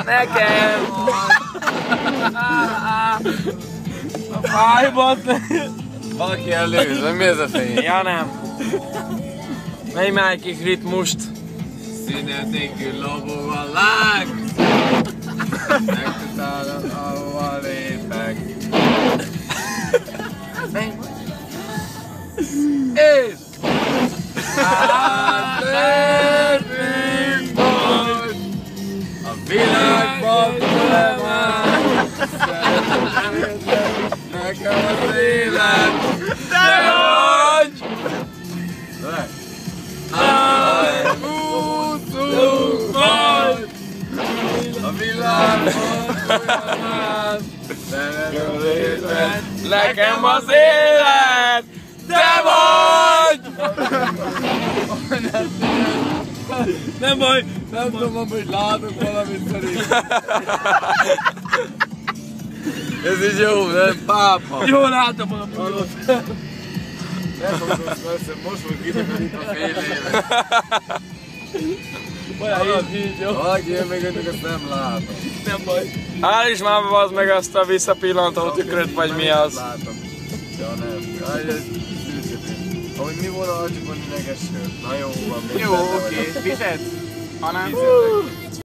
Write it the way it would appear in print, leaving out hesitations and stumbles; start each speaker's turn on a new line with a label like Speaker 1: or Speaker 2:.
Speaker 1: Nekem! A fájbat!
Speaker 2: Valaki előz, vagy mi ez a fény?
Speaker 1: Ja nem. Menj már egy kis ritmust.
Speaker 2: Színet nélkül lobog a láng! Megtudálod, ahova lépek. És! Átlépünk most a világban fölemel. Nekem az élet, te vagy! Elbúcsúzunk majd a világban folyamán.
Speaker 1: Nekem az élet, te vagy!
Speaker 2: Nem baj, nem tudom, hogy látok valamit szerintem. Ez is jó, nem pápa.
Speaker 1: Jól látom a
Speaker 2: Ne fogsz persze, most fog kitakarik a fél évet.
Speaker 1: így jó.
Speaker 2: Valaki jön meg önök, azt nem látom.
Speaker 1: Nem baj. Állíts már be az meg azt a visszapillantó tükröt, vagy mi az.
Speaker 2: Látom. Ja nem. Jaj, ez szűződő. Ahogy mi volna, ha csak van üveges sör. Na jó, van még.
Speaker 1: Jó, oké. Vizet? Ha nem?
Speaker 2: Vizet.